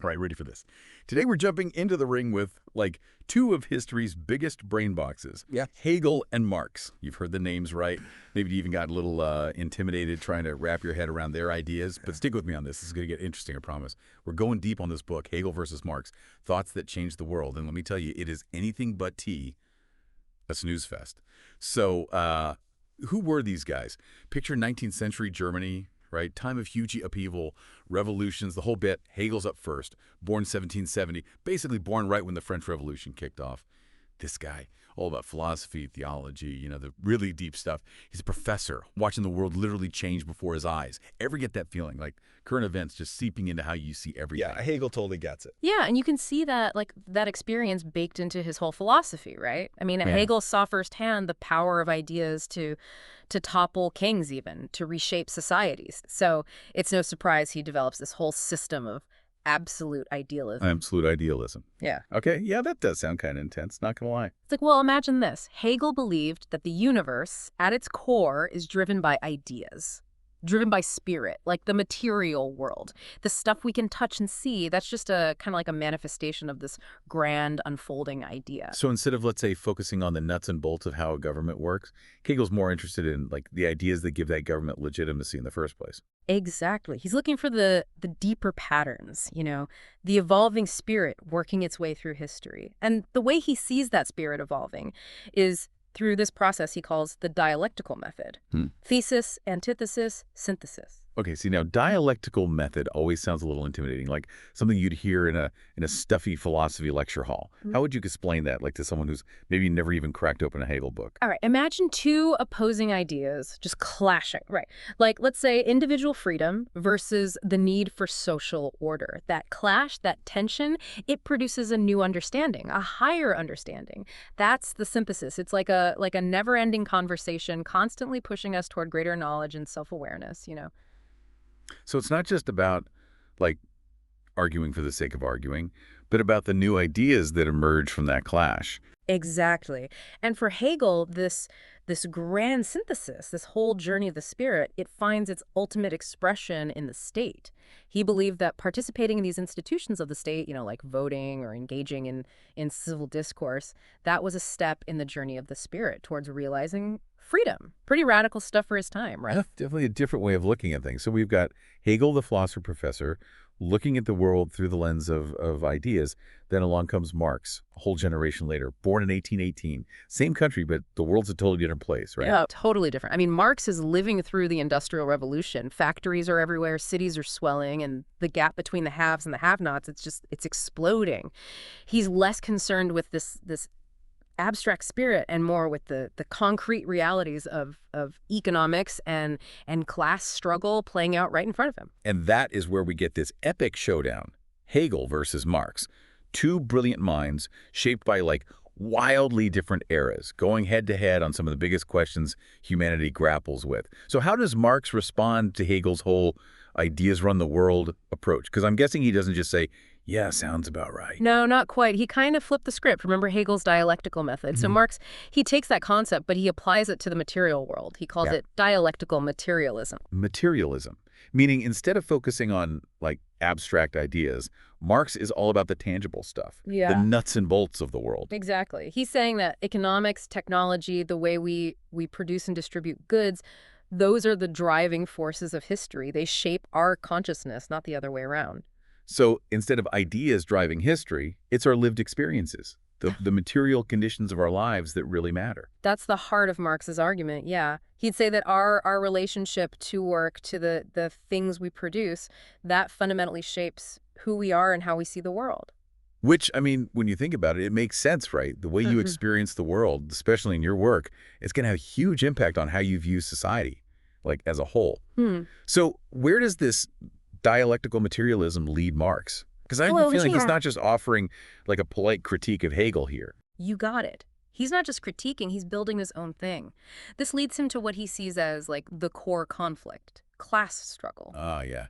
All right, ready for this. Today we're jumping into the ring with, like, two of history's biggest brain boxes. Yeah. Hegel and Marx. You've heard the names right. Maybe you even got a little intimidated trying to wrap your head around their ideas. But stick with me on this. This is going to get interesting, I promise. We're going deep on this book, Hegel versus Marx, Thoughts That Changed the World. And let me tell you, it is anything but a snooze fest. So who were these guys? Picture 19th century Germany, right? Time of huge upheaval, revolutions, the whole bit. Hegel's up first, born 1770, basically born right when the French Revolution kicked off. This guy, all about philosophy, theology, the really deep stuff. He's a professor, watching the world literally change before his eyes. Ever get that feeling, like current events just seeping into how you see everything? Yeah, Hegel totally gets it. Yeah, and you can see that, like, that experience baked into his whole philosophy, right? I mean, Hegel saw firsthand the power of ideas to topple kings, even, to reshape societies. So it's no surprise he develops this whole system of absolute idealism. Absolute idealism. Yeah. Okay, yeah, that does sound kind of intense, not gonna lie. It's like, well, imagine this. Hegel believed that the universe, at its core, is driven by ideas. Driven by spirit, like the material world. The stuff we can touch and see, that's just a kind of like a manifestation of this grand unfolding idea. So instead of, let's say, focusing on the nuts and bolts of how a government works, Hegel's more interested in, like, the ideas that give that government legitimacy in the first place. Exactly. He's looking for the deeper patterns, the evolving spirit working its way through history. And the way he sees that spirit evolving is through this process he calls the dialectical method. Thesis, antithesis, synthesis. Okay, see, now dialectical method always sounds a little intimidating, like something you'd hear in a stuffy philosophy lecture hall. How would you explain that, like, to someone who's maybe never even cracked open a Hegel book? All right, imagine two opposing ideas just clashing, right? Like, let's say individual freedom versus the need for social order. That clash, that tension, it produces a new understanding, a higher understanding. That's the synthesis. It's like a never-ending conversation, constantly pushing us toward greater knowledge and self-awareness, So it's not just about, like, arguing for the sake of arguing, but about the new ideas that emerge from that clash. Exactly. And for Hegel, this grand synthesis, this whole journey of the spirit, it finds its ultimate expression in the state. He believed that participating in these institutions of the state, like voting or engaging in civil discourse, that was a step in the journey of the spirit towards realizing freedom. Pretty radical stuff for his time, right? Yeah, definitely a different way of looking at things. So we've got Hegel, the philosopher professor, looking at the world through the lens of ideas. Then along comes Marx, a whole generation later, born in 1818. Same country, but the world's a totally different place, right? Yeah, totally different. I mean, Marx is living through the Industrial Revolution. Factories are everywhere, cities are swelling, and the gap between the haves and the have-nots, it's exploding. He's less concerned with this abstract spirit and more with the concrete realities of economics and class struggle playing out right in front of him. And that is where we get this epic showdown, Hegel versus Marx. Two brilliant minds shaped by, like, wildly different eras, going head-to-head on some of the biggest questions humanity grapples with. So how does Marx respond to Hegel's whole ideas run the world approach? Because I'm guessing he doesn't just say, yeah, sounds about right. No, not quite. He kind of flipped the script. Remember Hegel's dialectical method. So Marx, he takes that concept, but he applies it to the material world. He calls it dialectical materialism. Materialism, meaning instead of focusing on, like, abstract ideas, Marx is all about the tangible stuff, the nuts and bolts of the world. Exactly. He's saying that economics, technology, the way we produce and distribute goods, those are the driving forces of history. They shape our consciousness, not the other way around. So instead of ideas driving history, it's our lived experiences, the material conditions of our lives that really matter. That's the heart of Marx's argument, yeah. He'd say that our relationship to work, to the things we produce, that fundamentally shapes who we are and how we see the world. Which, I mean, when you think about it, it makes sense, right? The way you experience the world, especially in your work, it's going to have a huge impact on how you view society, like, as a whole. So where does this dialectical materialism lead Marx? Because I have a feeling he's not just offering, like, a polite critique of Hegel here. You got it. He's not just critiquing, he's building his own thing. This leads him to what he sees as, like, the core conflict, class struggle. Ah, yeah.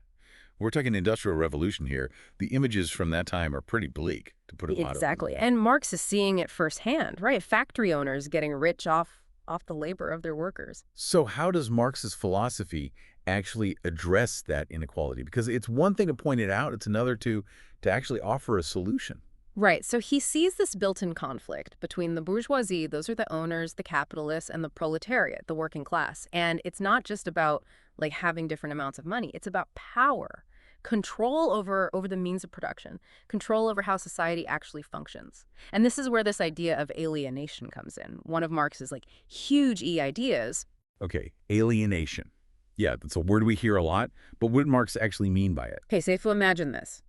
We're talking Industrial Revolution here. The images from that time are pretty bleak, to put it mildly. Exactly. And Marx is seeing it firsthand, right? Factory owners getting rich off the labor of their workers. So how does Marx's philosophy actually address that inequality? Because it's one thing to point it out, it's another to actually offer a solution. Right. So he sees this built-in conflict between the bourgeoisie, those are the owners, the capitalists, and the proletariat, the working class. And it's not just about like having different amounts of money. It's about power, control over the means of production, control over how society actually functions. And this is where this idea of alienation comes in. One of Marx's like huge ideas. Okay, alienation. Yeah, that's a word we hear a lot, but what did Marx actually mean by it? Okay, so if you imagine this.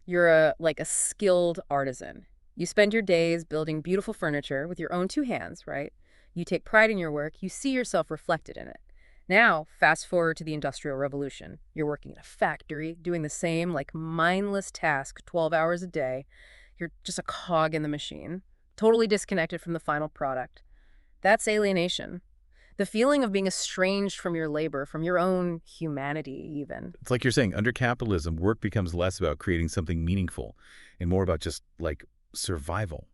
You're a skilled artisan. You spend your days building beautiful furniture with your own two hands, right? You take pride in your work. You see yourself reflected in it. Now, fast forward to the Industrial Revolution. You're working in a factory, doing the same, like, mindless task 12 hours a day. You're just a cog in the machine, totally disconnected from the final product. That's alienation. The feeling of being estranged from your labor, from your own humanity, even. It's like you're saying, under capitalism, work becomes less about creating something meaningful and more about just, like, survival.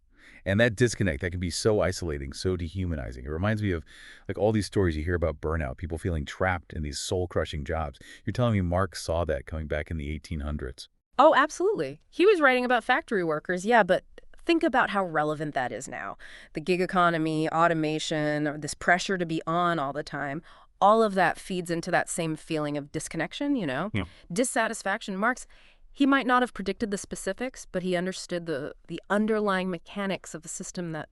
And that disconnect, that can be so isolating, so dehumanizing. It reminds me of, like, all these stories you hear about burnout, people feeling trapped in these soul-crushing jobs. You're telling me Marx saw that coming back in the 1800s. Oh, absolutely. He was writing about factory workers, yeah, but think about how relevant that is now. The gig economy, automation, or this pressure to be on all the time, all of that feeds into that same feeling of disconnection, Yeah. dissatisfaction. Marx, he might not have predicted the specifics, but he understood the underlying mechanics of the system that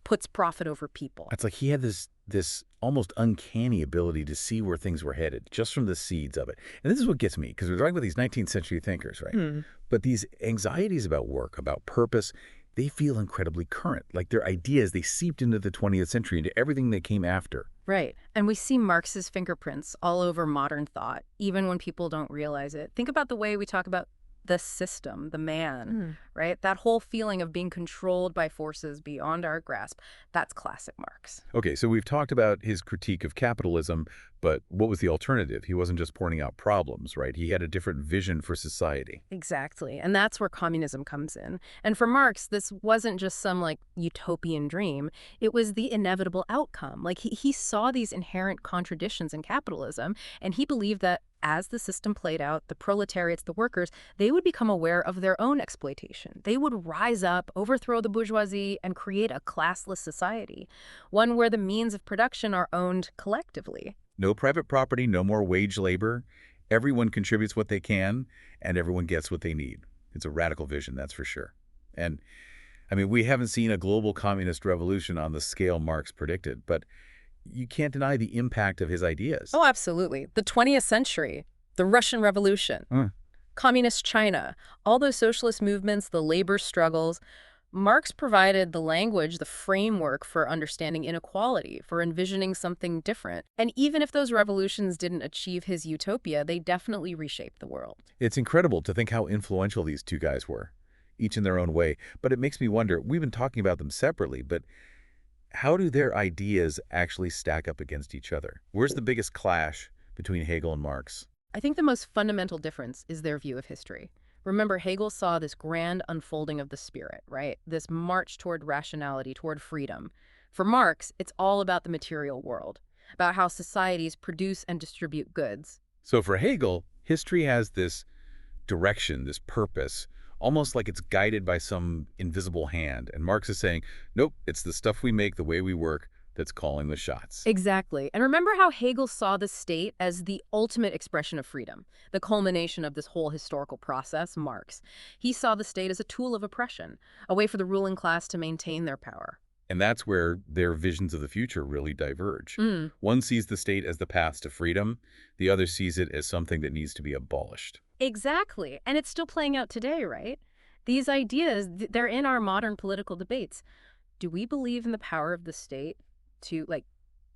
puts profit over people. It's like he had this almost uncanny ability to see where things were headed just from the seeds of it. And this is what gets me, because we're talking about these 19th century thinkers, right? But these anxieties about work, about purpose, they feel incredibly current. Like their ideas, they seeped into the 20th century, into everything that came after. Right. And we see Marx's fingerprints all over modern thought, even when people don't realize it. Think about the way we talk about the system, the man, right? That whole feeling of being controlled by forces beyond our grasp, that's classic Marx. Okay, so we've talked about his critique of capitalism, but what was the alternative? He wasn't just pointing out problems, right? He had a different vision for society. Exactly. And that's where communism comes in. And for Marx, this wasn't just some like utopian dream. It was the inevitable outcome. Like he saw these inherent contradictions in capitalism, and he believed that as the system played out, the proletariats, the workers, they would become aware of their own exploitation. They would rise up, overthrow the bourgeoisie, and create a classless society, one where the means of production are owned collectively. No private property, no more wage labor. Everyone contributes what they can, and everyone gets what they need. It's a radical vision, that's for sure. And, I mean, we haven't seen a global communist revolution on the scale Marx predicted, but you can't deny the impact of his ideas. Oh, absolutely. The 20th century, the Russian Revolution, communist China, all those socialist movements, the labor struggles. Marx provided the language, the framework for understanding inequality, for envisioning something different. And even if those revolutions didn't achieve his utopia, they definitely reshaped the world. It's incredible to think how influential these two guys were, each in their own way. But it makes me wonder, we've been talking about them separately, but how do their ideas actually stack up against each other? Where's the biggest clash between Hegel and Marx? I think the most fundamental difference is their view of history. Remember, Hegel saw this grand unfolding of the spirit, right? This march toward rationality, toward freedom. For Marx, it's all about the material world, about how societies produce and distribute goods. So for Hegel, history has this direction, this purpose, almost like it's guided by some invisible hand. And Marx is saying, nope, it's the stuff we make, the way we work, that's calling the shots. Exactly. And remember how Hegel saw the state as the ultimate expression of freedom, the culmination of this whole historical process, Marx. He saw the state as a tool of oppression, a way for the ruling class to maintain their power. And that's where their visions of the future really diverge. One sees the state as the path to freedom. The other sees it as something that needs to be abolished. Exactly. And it's still playing out today, right? These ideas, they're in our modern political debates. Do we believe in the power of the state to, like,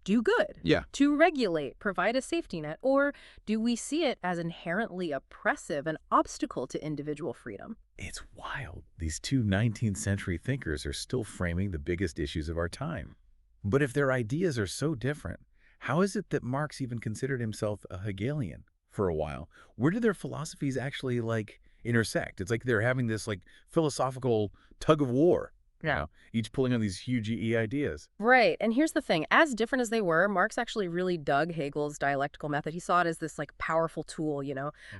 do good? Yeah. To regulate, provide a safety net? Or do we see it as inherently oppressive, an obstacle to individual freedom? It's wild. These two 19th century thinkers are still framing the biggest issues of our time. But if their ideas are so different, how is it that Marx even considered himself a Hegelian for a while? Where do their philosophies actually, like, intersect? It's like they're having this, like, philosophical tug of war. No. each pulling on these huge ideas. Right. And here's the thing. As different as they were, Marx actually really dug Hegel's dialectical method. He saw it as this like powerful tool,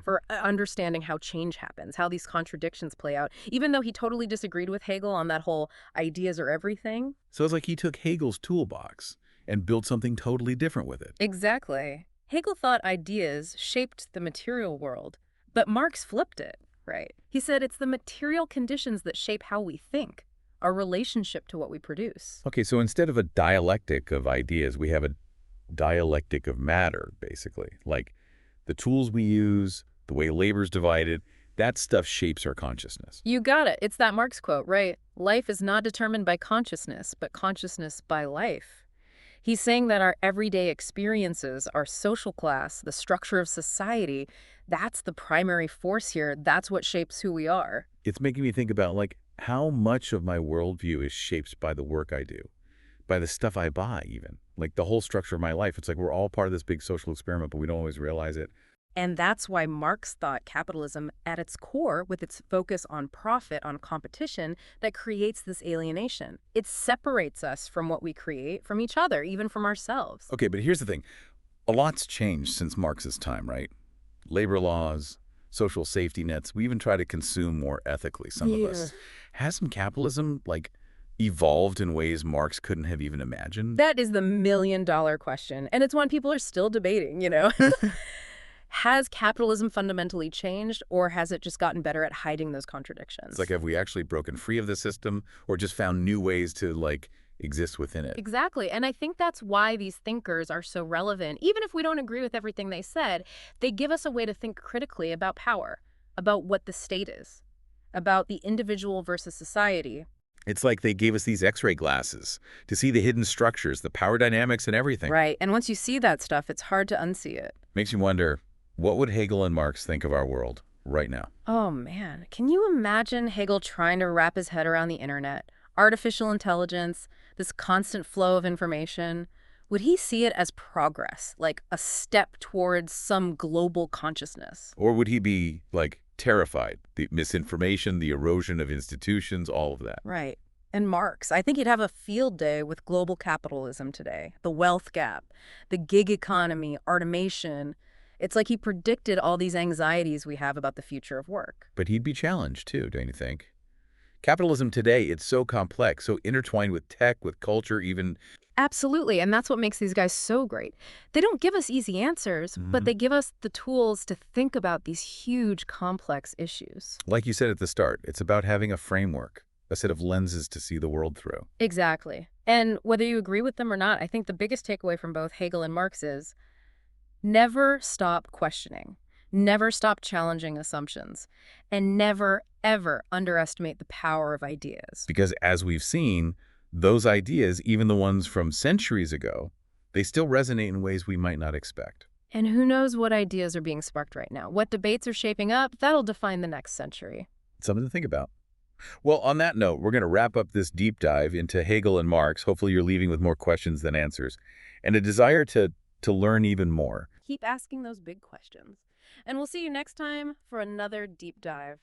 for understanding how change happens, how these contradictions play out. Even though he totally disagreed with Hegel on that whole ideas are everything. So it's like he took Hegel's toolbox and built something totally different with it. Exactly. Hegel thought ideas shaped the material world, but Marx flipped it, right? He said it's the material conditions that shape how we think, our relationship to what we produce. Okay, so instead of a dialectic of ideas, we have a dialectic of matter, basically. Like the tools we use, the way labor's divided, that stuff shapes our consciousness. You got it. It's that Marx quote, right? Life is not determined by consciousness, but consciousness by life. He's saying that our everyday experiences, our social class, the structure of society, that's the primary force here. That's what shapes who we are. It's making me think about, like, how much of my worldview is shaped by the work I do, by the stuff I buy even. Like the whole structure of my life. It's like we're all part of this big social experiment, but we don't always realize it. And that's why Marx thought capitalism at its core, with its focus on profit, on competition, that creates this alienation. It separates us from what we create, from each other, even from ourselves. Okay, but here's the thing. A lot's changed since Marx's time, right? Labor laws, social safety nets. We even try to consume more ethically, some of us. Hasn't capitalism, like, evolved in ways Marx couldn't have even imagined? That is the million-dollar question, and it's one people are still debating. Has capitalism fundamentally changed, or has it just gotten better at hiding those contradictions? It's like, have we actually broken free of the system or just found new ways to, like, exist within it? Exactly. And I think that's why these thinkers are so relevant. Even if we don't agree with everything they said, they give us a way to think critically about power, about what the state is, about the individual versus society. It's like they gave us these X-ray glasses to see the hidden structures, the power dynamics and everything. Right. And once you see that stuff, it's hard to unsee it. Makes you wonder, what would Hegel and Marx think of our world right now? Oh, man. Can you imagine Hegel trying to wrap his head around the internet, artificial intelligence, this constant flow of information? Would he see it as progress, like a step towards some global consciousness? Or would he be, like, terrified? The misinformation, the erosion of institutions, all of that. Right. And Marx, I think he'd have a field day with global capitalism today, the wealth gap, the gig economy, automation. It's like he predicted all these anxieties we have about the future of work. But he'd be challenged, too, don't you think? Capitalism today, it's so complex, so intertwined with tech, with culture, even. Absolutely, and that's what makes these guys so great. They don't give us easy answers, but they give us the tools to think about these huge, complex issues. Like you said at the start, it's about having a framework, a set of lenses to see the world through. Exactly. And whether you agree with them or not, I think the biggest takeaway from both Hegel and Marx is never stop questioning, never stop challenging assumptions, and never, ever underestimate the power of ideas. Because as we've seen, those ideas, even the ones from centuries ago, they still resonate in ways we might not expect. And who knows what ideas are being sparked right now? What debates are shaping up? That'll define the next century. Something to think about. Well, on that note, we're going to wrap up this deep dive into Hegel and Marx. Hopefully you're leaving with more questions than answers, and a desire to learn even more. Keep asking those big questions. And we'll see you next time for another deep dive.